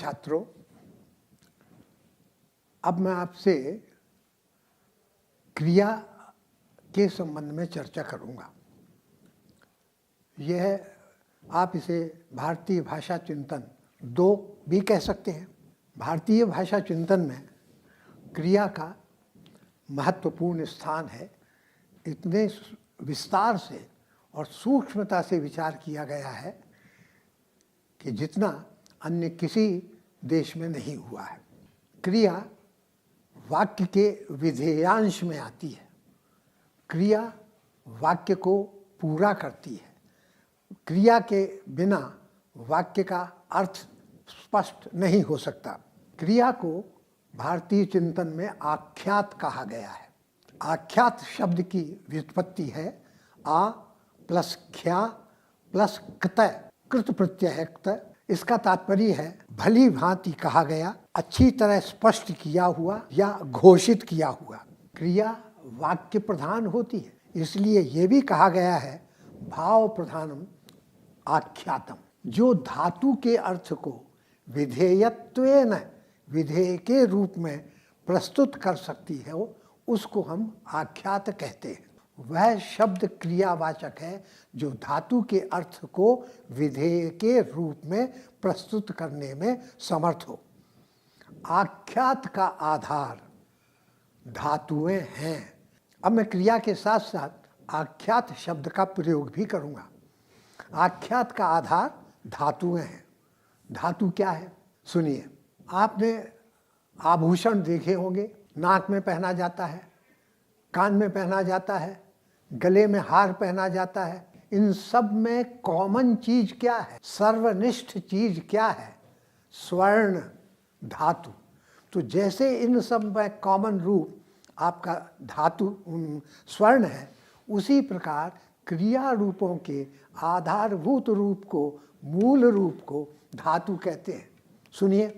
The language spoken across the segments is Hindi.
छात्रों, अब मैं आपसे क्रिया के संबंध में चर्चा करूंगा। यह आप इसे भारतीय भाषा चिंतन 2 भी कह सकते हैं। भारतीय भाषा चिंतन में क्रिया का महत्वपूर्ण स्थान है। इतने विस्तार से और सूक्ष्मता से विचार किया गया है कि जितना अन्य किसी देश में नहीं हुआ है। क्रिया वाक्य के विधेयांश में आती है। क्रिया वाक्य को पूरा करती है। क्रिया के बिना वाक्य का अर्थ स्पष्ट नहीं हो सकता। क्रिया को भारतीय चिंतन में आख्यात कहा गया है। आख्यात शब्द की व्युत्पत्ति है आ प्लस ख्या प्लस क्त, कृत प्रत्यय है क्त। इसका तात्पर्य है भली भांति कहा गया, अच्छी तरह स्पष्ट किया हुआ या घोषित किया हुआ। क्रिया वाक्य प्रधान होती है, इसलिए यह भी कहा गया है भाव प्रधानम आख्यातम। जो धातु के अर्थ को विधेयत्वेन, विधेय के रूप में प्रस्तुत कर सकती है, उसको हम आख्यात कहते हैं। वह शब्द क्रियावाचक है जो धातु के अर्थ को विधेय के रूप में प्रस्तुत करने में समर्थ हो। आख्यात का आधार धातुएं हैं। अब मैं क्रिया के साथ साथ आख्यात शब्द का प्रयोग भी करूंगा। आख्यात का आधार धातुएं हैं। धातु क्या है? सुनिए, आपने आभूषण देखे होंगे, नाक में पहना जाता है, कान में पहना जाता है, गले में हार पहना जाता है। इन सब में कॉमन चीज क्या है? सर्वनिष्ठ चीज क्या है? स्वर्ण, धातु। तो जैसे इन सब में कॉमन रूप आपका धातु स्वर्ण है, उसी प्रकार क्रिया रूपों के आधारभूत रूप को, मूल रूप को धातु कहते हैं। सुनिए,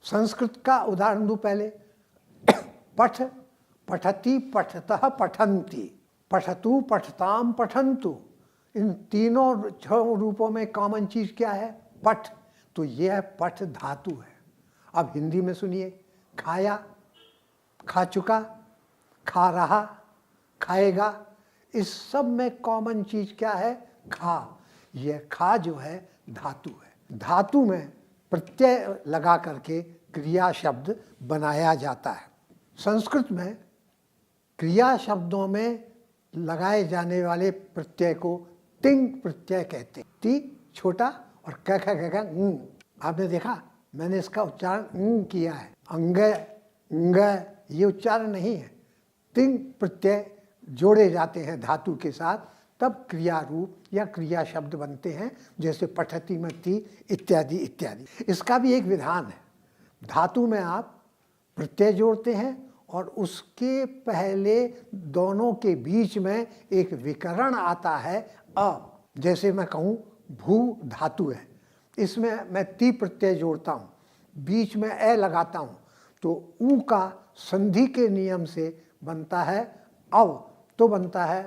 संस्कृत का उदाहरण दूं पहले। पठ, पठति, पठतः, पठन्ति, पठतु, पठताम, पठन्तु। इन तीनों 6 रूपों में कॉमन चीज क्या है? पठ। तो यह पठ धातु है। अब हिंदी में सुनिए, खाया, खा चुका, खा रहा, खाएगा। इस सब में कॉमन चीज क्या है? खा। यह खा जो है धातु है। धातु में प्रत्यय लगा करके क्रिया शब्द बनाया जाता है। संस्कृत में क्रिया शब्दों में लगाए जाने वाले प्रत्यय को तिंग प्रत्यय कहते हैं। ती छोटा और क ख ग। आपने देखा, मैंने इसका उच्चारण किया है। अंग, अंग, ये उच्चारण नहीं है। तिंग प्रत्यय जोड़े जाते हैं धातु के साथ, तब क्रिया रूप या क्रिया शब्द बनते हैं। जैसे पठति में ती, इत्यादि इत्यादि। इसका भी एक विधान है। धातु में आप प्रत्यय जोड़ते हैं और उसके पहले दोनों के बीच में एक विकरण आता है अ। जैसे मैं कहूँ भू धातु है, इसमें मैं ती प्रत्यय जोड़ता हूँ, बीच में ए लगाता हूँ, तो ऊ का संधि के नियम से बनता है अव, तो बनता है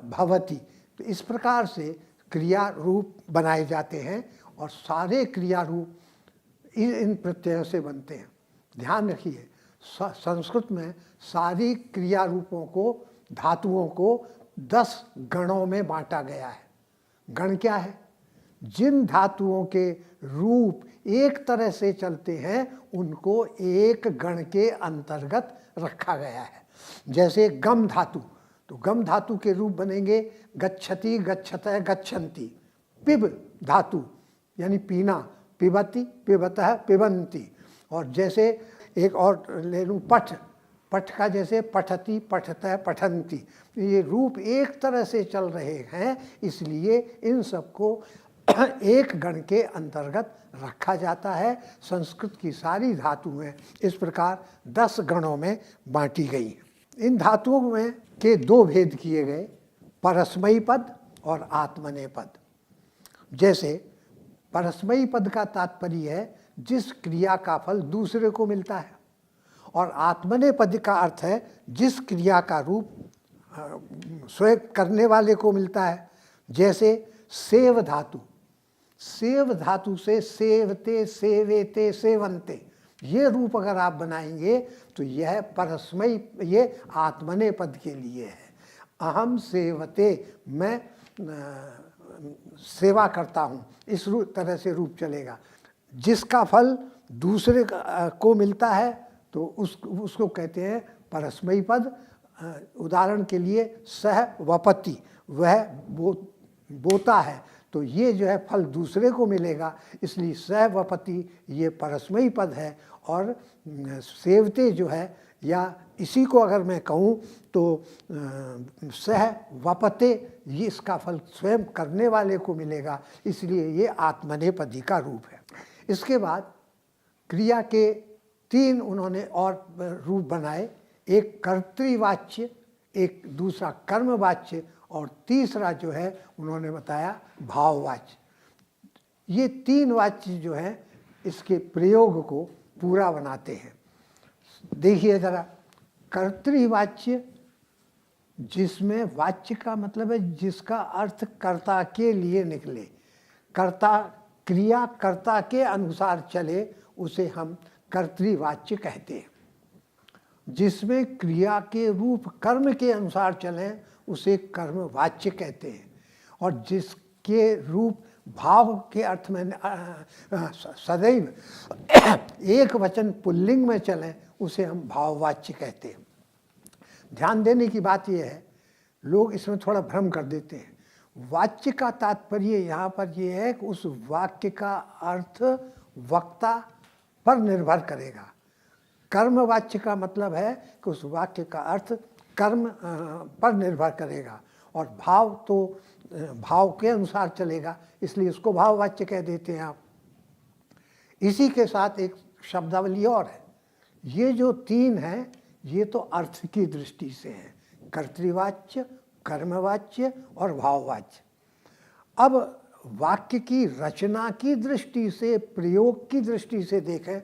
भवति। तो इस प्रकार से क्रिया रूप बनाए जाते हैं और सारे क्रिया रूप इन प्रत्ययों से बनते हैं। ध्यान रखिए, संस्कृत में सारी क्रिया रूपों को, धातुओं को 10 गणों में बांटा गया है। गण क्या है? जिन धातुओं के रूप एक तरह से चलते हैं, उनको एक गण के अंतर्गत रखा गया है। जैसे गम धातु, तो गम धातु के रूप बनेंगे गच्छति, गच्छतः, गच्छन्ति। पिब धातु यानी पीना, पिबति, पिबतः, पिबन्ति। और जैसे एक और ले लूँ, पठ, पठ का जैसे पठति, पठतः, पठन्ति। ये रूप एक तरह से चल रहे हैं, इसलिए इन सबको एक गण के अंतर्गत रखा जाता है। संस्कृत की सारी धातुएं इस प्रकार 10 गणों में बांटी गई हैं। इन धातुओं में के 2 भेद किए गए, परस्मयी पद और आत्मनेय पद। जैसे परस्मयी पद का तात्पर्य है जिस क्रिया का फल दूसरे को मिलता है, और आत्मनेय पद का अर्थ है जिस क्रिया का रूप स्वयं करने वाले को मिलता है। जैसे सेव धातु, सेव धातु से सेवते, सेवेते, सेवन्ते, ये रूप अगर आप बनाएंगे तो यह परस्मयी, ये आत्मने पद के लिए है। अहम सेवते, मैं सेवा करता हूँ, इस तरह से रूप चलेगा। जिसका फल दूसरे को मिलता है तो उसको कहते हैं परस्मयी पद। उदाहरण के लिए सह वपति, वह बोता है, तो ये जो है फल दूसरे को मिलेगा, इसलिए सह वपति ये परस्मयी पद है। और सेवते जो है, या इसी को अगर मैं कहूँ तो सह वपते, ये इसका फल स्वयं करने वाले को मिलेगा, इसलिए ये आत्मनेपदी का रूप है। इसके बाद क्रिया के 3 उन्होंने और रूप बनाए, एक कर्तृवाच्य, एक दूसरा कर्मवाच्य, और तीसरा जो है उन्होंने बताया भाववाच्य। ये 3 वाच्य जो है इसके प्रयोग को पूरा बनाते हैं। देखिए ज़रा, कर्तृवाच्य जिसमें वाच्य का मतलब है जिसका अर्थ कर्ता के लिए निकले, कर्ता, क्रिया कर्ता के अनुसार चले, उसे हम कर्तृवाच्य कहते हैं। जिसमें क्रिया के रूप कर्म के अनुसार चलें उसे कर्मवाच्य कहते हैं। और जिसके रूप भाव के अर्थ में सदैव एक वचन पुल्लिंग में चलें उसे हम भाववाच्य कहते हैं। ध्यान देने की बात यह है, लोग इसमें थोड़ा भ्रम कर देते हैं। वाच्य का तात्पर्य यहाँ पर यह है कि उस वाक्य का अर्थ वक्ता पर निर्भर करेगा। कर्मवाच्य का मतलब है कि उस वाक्य का अर्थ कर्म पर निर्भर करेगा, और भाव तो भाव के अनुसार चलेगा, इसलिए उसको भाववाच्य कह देते हैं आप। इसी के साथ एक शब्दावली और है। ये जो 3 हैं ये तो अर्थ की दृष्टि से हैं, कर्तृवाच्य, कर्मवाच्य और भाववाच्य। अब वाक्य की रचना की दृष्टि से, प्रयोग की दृष्टि से देखें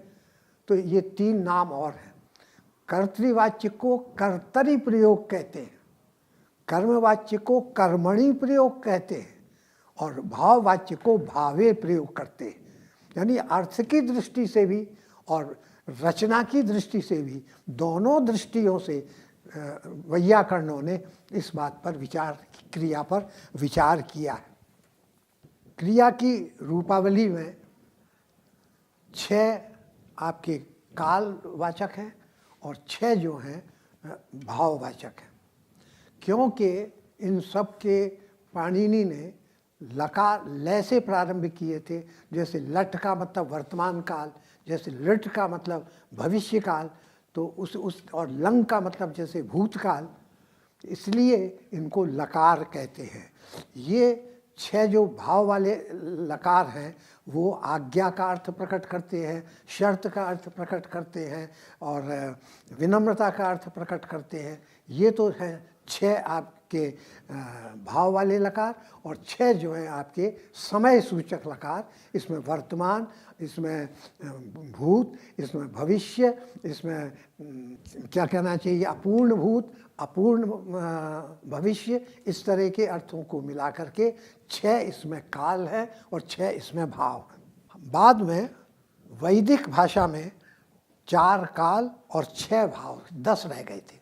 तो ये 3 नाम और हैं। कर्तृवाच्य को कर्तरि प्रयोग कहते हैं, कर्मवाच्य को कर्मणि प्रयोग कहते हैं, और भाववाच्य को भावे प्रयोग करते हैं। यानी अर्थ की दृष्टि से भी और रचना की दृष्टि से भी, दोनों दृष्टियों से वैयाकरणों ने इस बात पर विचार, क्रिया पर विचार किया है। क्रिया की रूपावली में 6 आपके कालवाचक हैं और 6 जो हैं भाववाचक हैं। क्योंकि इन सब के पाणिनि ने लकार लय से प्रारंभ किए थे। जैसे लट का मतलब वर्तमान काल, जैसे लट का मतलब भविष्य काल, तो उस और लंग का मतलब जैसे भूतकाल, इसलिए इनको लकार कहते हैं। ये 6 जो भाव वाले लकार हैं वो आज्ञा का अर्थ प्रकट करते हैं, शर्त का अर्थ प्रकट करते हैं और विनम्रता का अर्थ प्रकट करते हैं। ये तो हैं 6 आपके भाव वाले लकार, और 6 जो हैं आपके समय सूचक लकार। इसमें वर्तमान, इसमें भूत, इसमें भविष्य, इसमें क्या कहना चाहिए अपूर्ण भूत, अपूर्ण भविष्य, इस तरह के अर्थों को मिला करके 6 इसमें काल है और 6 इसमें भाव है। बाद में वैदिक भाषा में 4 काल और 6 भाव, 10 रह गए थे,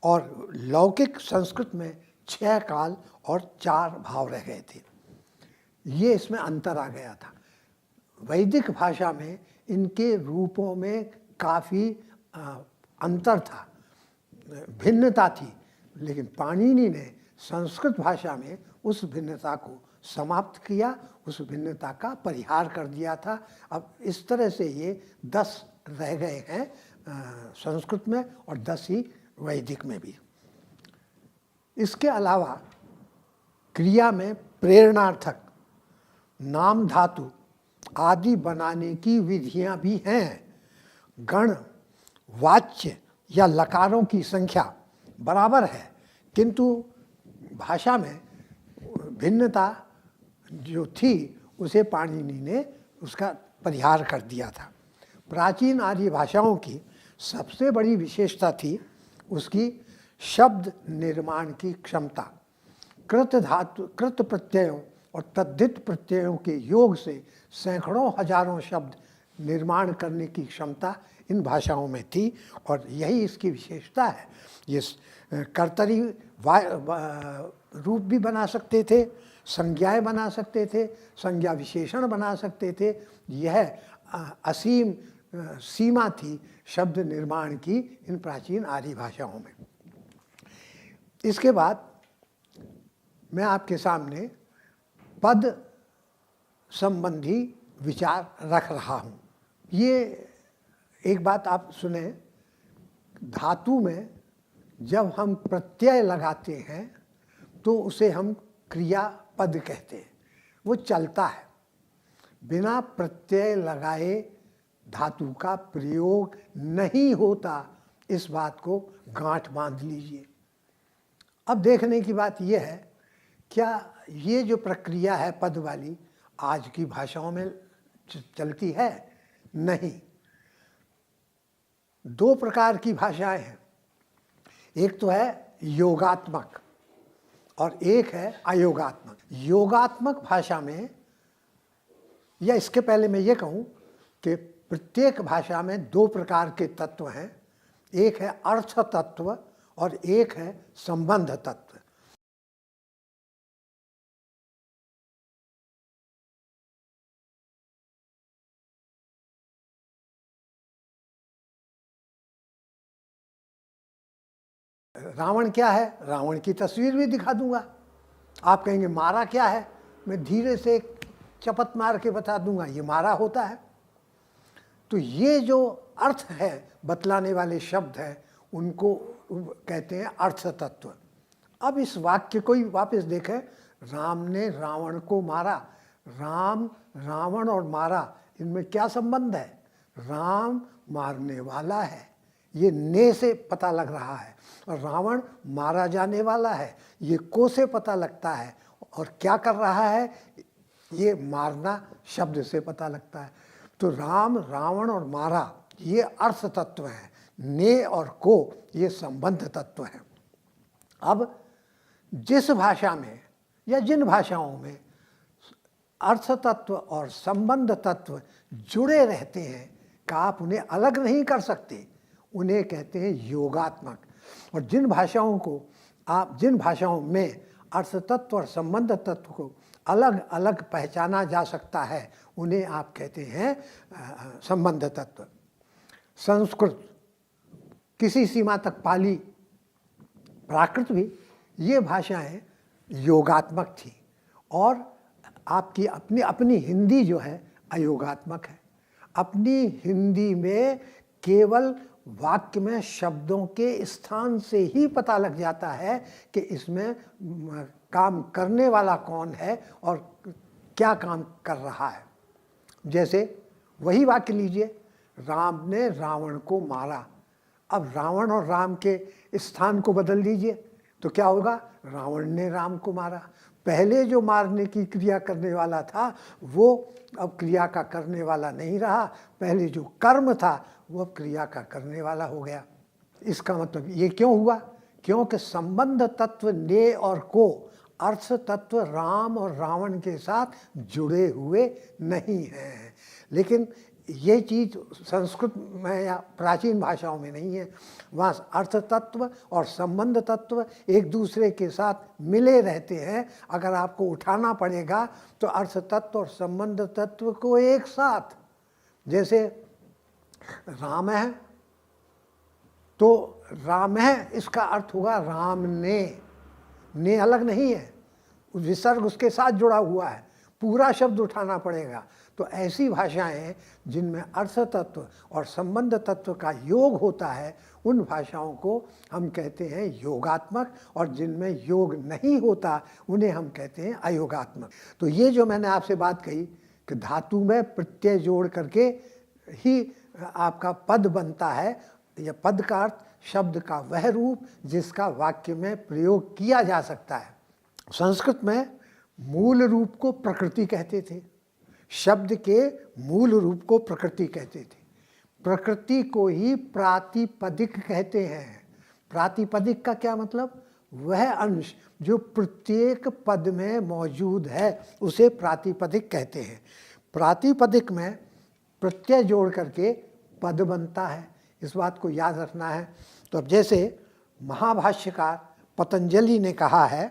और लौकिक संस्कृत में 6 काल और 4 भाव रह गए थे। ये इसमें अंतर आ गया था। वैदिक भाषा में इनके रूपों में काफ़ी अंतर था, भिन्नता थी, लेकिन पाणिनि ने संस्कृत भाषा में उस भिन्नता को समाप्त किया, उस भिन्नता का परिहार कर दिया था। अब इस तरह से ये 10 रह गए हैं संस्कृत में और 10 ही वैदिक में भी। इसके अलावा क्रिया में प्रेरणार्थक, नाम धातु आदि बनाने की विधियां भी हैं। गण, वाच्य या लकारों की संख्या बराबर है, किंतु भाषा में भिन्नता जो थी उसे पाणिनि ने उसका परिहार कर दिया था। प्राचीन आर्य भाषाओं की सबसे बड़ी विशेषता थी उसकी शब्द निर्माण की क्षमता। कृत धातु, कृत प्रत्ययों और तद्धित प्रत्ययों के योग से सैकड़ों हजारों शब्द निर्माण करने की क्षमता इन भाषाओं में थी। और यही इसकी विशेषता है। ये कर्तरी रूप भी बना सकते थे, संज्ञाएं बना सकते थे, संज्ञा विशेषण बना सकते थे। यह असीम सीमा थी शब्द निर्माण की इन प्राचीन आर्य भाषाओं में। इसके बाद मैं आपके सामने पद संबंधी विचार रख रहा हूँ। ये एक बात आप सुने, धातु में जब हम प्रत्यय लगाते हैं तो उसे हम क्रियापद कहते हैं, वो चलता है। बिना प्रत्यय लगाए धातु का प्रयोग नहीं होता, इस बात को गांठ बांध लीजिए। अब देखने की बात यह है, क्या ये जो प्रक्रिया है पद वाली आज की भाषाओं में चलती है? नहीं। दो प्रकार की भाषाएं हैं, एक तो है योगात्मक और एक है अयोगात्मक। योगात्मक भाषा में, या इसके पहले मैं ये कहूँ कि प्रत्येक भाषा में दो प्रकार के तत्व हैं, एक है अर्थ तत्व और एक है संबंध तत्व। रावण क्या है, रावण की तस्वीर भी दिखा दूंगा। आप कहेंगे मारा क्या है, मैं धीरे से चपत मार के बता दूंगा ये मारा होता है। तो ये जो अर्थ है बतलाने वाले शब्द हैं, उनको कहते हैं अर्थ तत्व। अब इस वाक्य को ही वापस देखें, राम ने रावण को मारा। राम, रावण और मारा, इनमें क्या संबंध है? राम मारने वाला है, ये ने से पता लग रहा है, और रावण मारा जाने वाला है, ये को से पता लगता है। और क्या कर रहा है? ये मारना शब्द से पता लगता है। तो राम, रावण और मारा ये अर्थ तत्व है, ने और को ये संबंध तत्व है। अब जिस भाषा में या जिन भाषाओं में अर्थ तत्व और संबंध तत्व जुड़े रहते हैं का आप उन्हें अलग नहीं कर सकते, उन्हें कहते हैं योगात्मक। और जिन भाषाओं में अर्थ तत्व और संबंध तत्व को अलग अलग पहचाना जा सकता है, उन्हें आप कहते हैं संबंध तत्व। संस्कृत, किसी सीमा तक पाली, प्राकृत भी, ये भाषाएं योगात्मक थी। और आपकी अपनी हिंदी जो है अयोगात्मक है। अपनी हिंदी में केवल वाक्य में शब्दों के स्थान से ही पता लग जाता है कि इसमें काम करने वाला कौन है और क्या काम कर रहा है। जैसे वही वाक्य लीजिए, राम ने रावण को मारा। अब रावण और राम के स्थान को बदल दीजिए तो क्या होगा? रावण ने राम को मारा। पहले जो मारने की क्रिया करने वाला था वो अब क्रिया का करने वाला नहीं रहा, पहले जो कर्म था वो अब क्रिया का करने वाला हो गया। इसका मतलब ये क्यों हुआ? क्योंकि संबंध तत्व ने और को अर्थ तत्व राम और रावण के साथ जुड़े हुए नहीं हैं। लेकिन ये चीज़ संस्कृत में या प्राचीन भाषाओं में नहीं है। वहाँ अर्थ तत्व और संबंध तत्व एक दूसरे के साथ मिले रहते हैं। अगर आपको उठाना पड़ेगा तो अर्थ तत्व और संबंध तत्व को एक साथ, जैसे राम है तो राम है, इसका अर्थ होगा राम ने अलग नहीं है, विसर्ग उसके साथ जुड़ा हुआ है, पूरा शब्द उठाना पड़ेगा। तो ऐसी भाषाएं जिनमें अर्थ तत्व और संबंध तत्व का योग होता है, उन भाषाओं को हम कहते हैं योगात्मक, और जिनमें योग नहीं होता उन्हें हम कहते हैं अयोगात्मक। तो ये जो मैंने आपसे बात कही कि धातु में प्रत्यय जोड़ करके ही आपका पद बनता है, यह पद का अर्थ शब्द का वह रूप जिसका वाक्य में प्रयोग किया जा सकता है। संस्कृत में मूल रूप को प्रकृति कहते थे, शब्द के मूल रूप को प्रकृति कहते थे। प्रकृति को ही प्रातिपदिक कहते हैं। प्रातिपदिक का क्या मतलब? वह अंश जो प्रत्येक पद में मौजूद है उसे प्रातिपदिक कहते हैं। प्रातिपदिक में प्रत्यय जोड़ करके पद बनता है, इस बात को याद रखना है। तो अब जैसे महाभाष्यकार पतंजलि ने कहा है,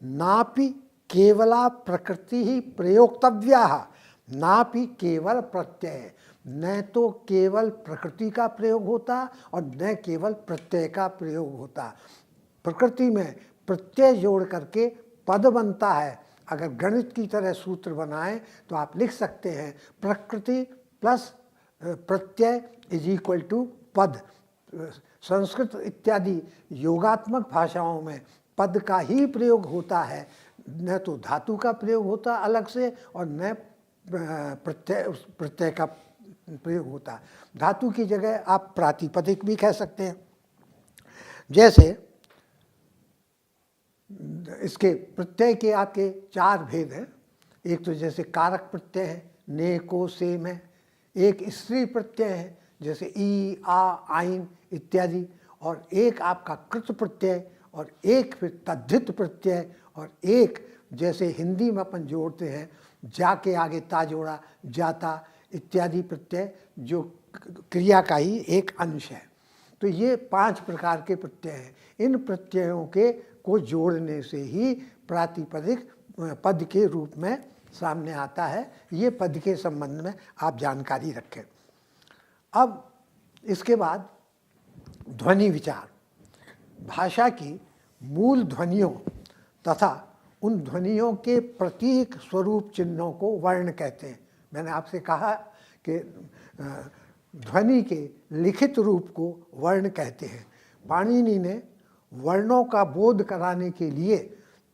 नापि केवला प्रकृति ही प्रयोक्तव्या, नापि केवल प्रत्यय, न तो केवल प्रकृति का प्रयोग होता और न केवल प्रत्यय का प्रयोग होता। प्रकृति में प्रत्यय जोड़ करके पद बनता है। अगर गणित की तरह सूत्र बनाएं तो आप लिख सकते हैं प्रकृति plus Pratyaya is equal to पद। संस्कृत इत्यादि योगात्मक भाषाओं में पद का ही प्रयोग होता है, न तो धातु का प्रयोग होता अलग से और न प्रत्यय का प्रयोग होता। धातु की जगह आप प्रातिपदिक भी कह सकते हैं। जैसे इसके प्रत्यय के आपके 4 भेद हैं। एक तो जैसे कारक प्रत्यय है, ने को से में। एक स्त्री प्रत्यय है जैसे ई आ आइन इत्यादि, और एक आपका कृत प्रत्यय, और एक फिर तद्धित प्रत्यय, और एक जैसे हिंदी में अपन जोड़ते हैं जा के आगे ता जोड़ा जाता इत्यादि प्रत्यय, जो क्रिया का ही एक अंश है। तो ये 5 प्रकार के प्रत्यय हैं। इन प्रत्ययों के को जोड़ने से ही प्रातिपदिक पद के रूप में सामने आता है। ये पद के संबंध में आप जानकारी रखें। अब इसके बाद ध्वनि विचार। भाषा की मूल ध्वनियों तथा उन ध्वनियों के प्रतीक स्वरूप चिन्हों को वर्ण कहते हैं। मैंने आपसे कहा कि ध्वनि के लिखित रूप को वर्ण कहते हैं। पाणिनि ने वर्णों का बोध कराने के लिए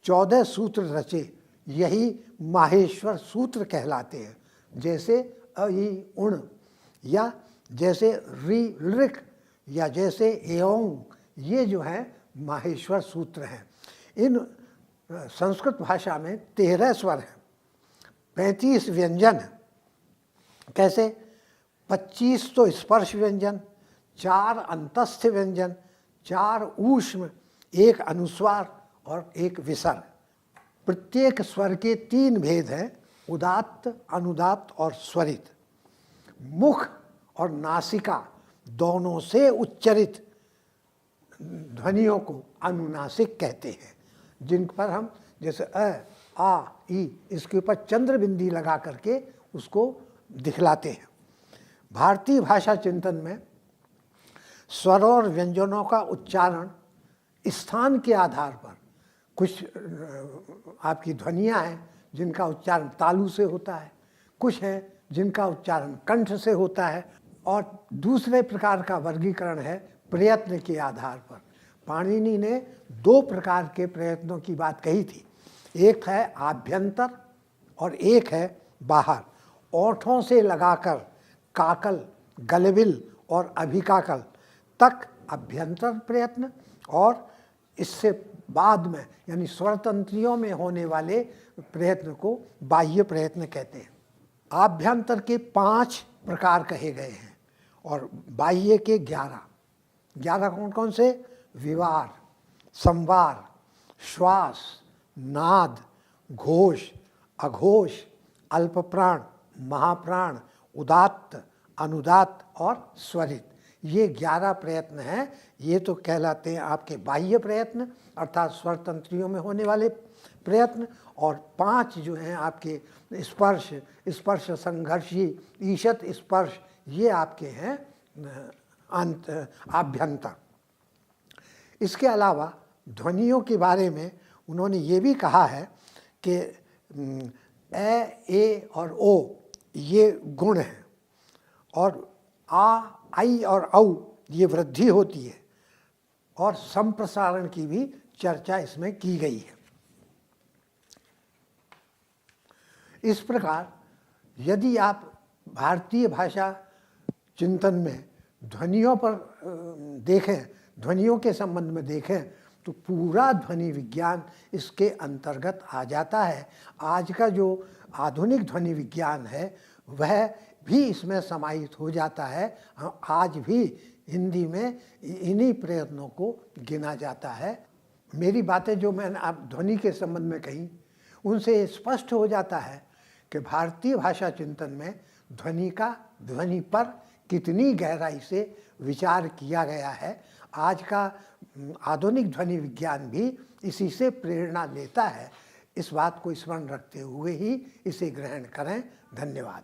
14 सूत्र रचे, यही माहेश्वर सूत्र कहलाते हैं। जैसे अ ई उण, या जैसे रि लृक, या जैसे एओंग, ये जो है माहेश्वर सूत्र हैं। इन संस्कृत भाषा में 13 स्वर हैं, 35 व्यंजन हैं। कैसे? 25 तो स्पर्श व्यंजन, 4 अंतस्थ व्यंजन, 4 ऊष्म, 1 अनुस्वार और 1 विसर्ग। प्रत्येक स्वर के 3 भेद हैं, उदात्त, अनुदात्त और स्वरित। मुख और नासिका दोनों से उच्चरित ध्वनियों को अनुनासिक कहते हैं, जिन पर हम जैसे अ आ ई इसके ऊपर चंद्र बिंदी लगा करके उसको दिखलाते हैं। भारतीय भाषा चिंतन में स्वर और व्यंजनों का उच्चारण स्थान के आधार पर, कुछ आपकी ध्वनियाँ हैं जिनका उच्चारण तालु से होता है, कुछ हैं जिनका उच्चारण कंठ से होता है, और दूसरे प्रकार का वर्गीकरण है प्रयत्न के आधार पर। पाणिनि ने 2 प्रकार के प्रयत्नों की बात कही थी, एक है आभ्यंतर और एक है बाहर। ओठों से लगाकर काकल, गलबिल और अभिकाकल तक अभ्यंतर प्रयत्न, और इससे बाद में यानी स्वरतंत्रियों में होने वाले प्रयत्न को बाह्य प्रयत्न कहते हैं। आभ्यंतर के 5 प्रकार कहे गए हैं और बाह्य के 11 कौन कौन से? विवार, संवार, श्वास, नाद, घोष, अघोष, अल्पप्राण, महाप्राण, उदात्त, अनुदात्त और स्वरित। ये 11 प्रयत्न हैं। ये तो कहलाते हैं आपके बाह्य प्रयत्न अर्थात स्वरतंत्रियों में होने वाले प्रयत्न, और 5 जो हैं आपके स्पर्श, स्पर्श संघर्षी, ईशत स्पर्श, ये आपके हैं आभ्यंतर। इसके अलावा ध्वनियों के बारे में उन्होंने ये भी कहा है कि ए और ओ ये गुण हैं, और आई और औ ये वृद्धि होती है, और संप्रसारण की भी चर्चा इसमें की गई है। इस प्रकार यदि आप भारतीय भाषा चिंतन में ध्वनियों पर देखें, ध्वनियों के संबंध में देखें, तो पूरा ध्वनि विज्ञान इसके अंतर्गत आ जाता है। आज का जो आधुनिक ध्वनि विज्ञान है वह भी इसमें समाहित हो जाता है। आज भी हिंदी में इन्हीं प्रयत्नों को गिना जाता है। मेरी बातें जो मैंने आप ध्वनि के संबंध में कही, उनसे स्पष्ट हो जाता है कि भारतीय भाषा चिंतन में ध्वनि पर कितनी गहराई से विचार किया गया है। आज का आधुनिक ध्वनि विज्ञान भी इसी से प्रेरणा लेता है। इस बात को स्मरण रखते हुए ही इसे ग्रहण करें। धन्यवाद।